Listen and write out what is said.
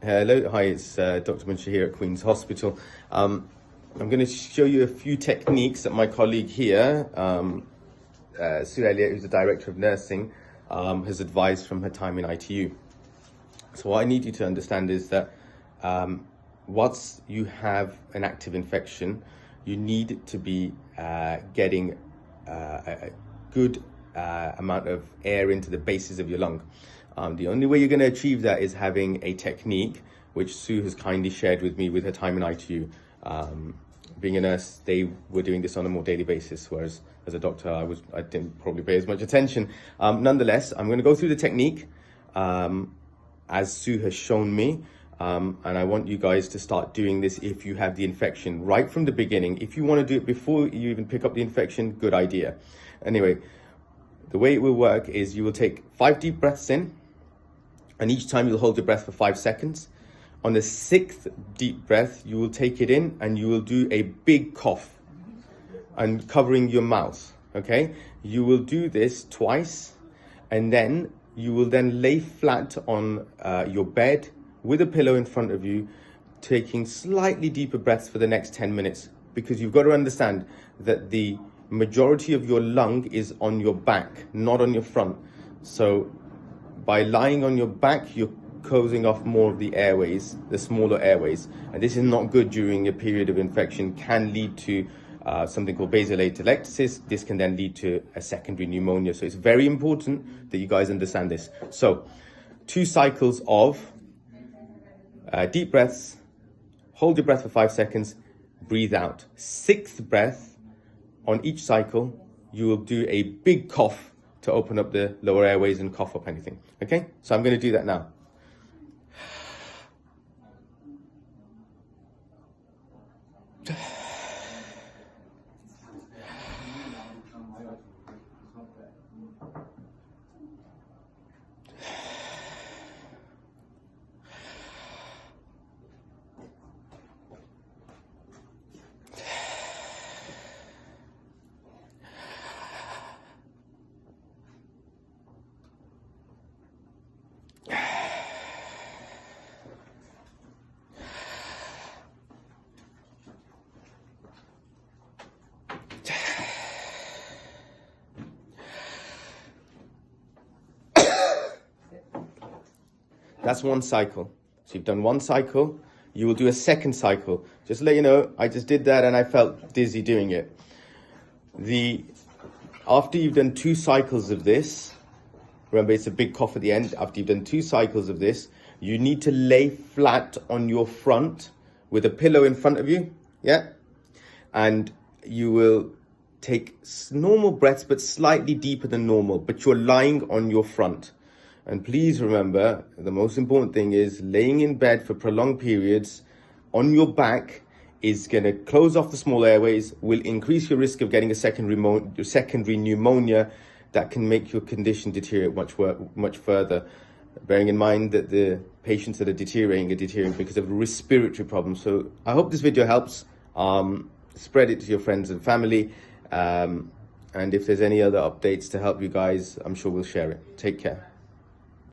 Hello, hi, it's Dr. Munshi here at Queen's Hospital. I'm going to show you a few techniques that my colleague here, Sue Elliott, who's the Director of Nursing, has advised from her time in ITU. So what I need you to understand is that once you have an active infection, you need to be getting a good amount of air into the bases of your lung. The only way you're going to achieve that is having a technique which Sue has kindly shared with me with her time in ITU. Being a nurse, they were doing this on a more daily basis, whereas as a doctor, I didn't probably pay as much attention. Nonetheless, I'm going to go through the technique as Sue has shown me, and I want you guys to start doing this if you have the infection right from the beginning. If you want to do it before you even pick up the infection, good idea. Anyway, the way it will work is you will take 5 deep breaths in, and each time you'll hold your breath for 5 seconds. On the 6th deep breath, you will take it in and you will do a big cough and covering your mouth, okay? You will do this twice, and then you will then lay flat on your bed with a pillow in front of you, taking slightly deeper breaths for the next 10 minutes, because you've got to understand that the majority of your lung is on your back, not on your front. So by lying on your back, you're closing off more of the airways, the smaller airways. And this is not good during a period of infection, can lead to something called basilar atelectasis. This can then lead to a secondary pneumonia. So it's very important that you guys understand this. So 2 cycles of deep breaths, hold your breath for 5 seconds, breathe out. 6th breath, on each cycle, you will do a big cough to open up the lower airways and cough up anything. Okay, so I'm going to do that now. That's 1 cycle. So you've done 1 cycle, you will do a 2nd cycle. Just to let you know, I just did that and I felt dizzy doing it. After you've done 2 cycles of this, remember it's a big cough at the end, after you've done 2 cycles of this, you need to lay flat on your front with a pillow in front of you, yeah? And you will take normal breaths, but slightly deeper than normal, but you're lying on your front. And please remember, the most important thing is laying in bed for prolonged periods on your back is going to close off the small airways, will increase your risk of getting a secondary pneumonia that can make your condition deteriorate much further. Bearing in mind that the patients that are deteriorating because of respiratory problems. So I hope this video helps. Spread it to your friends and family. And if there's any other updates to help you guys, I'm sure we'll share it. Take care.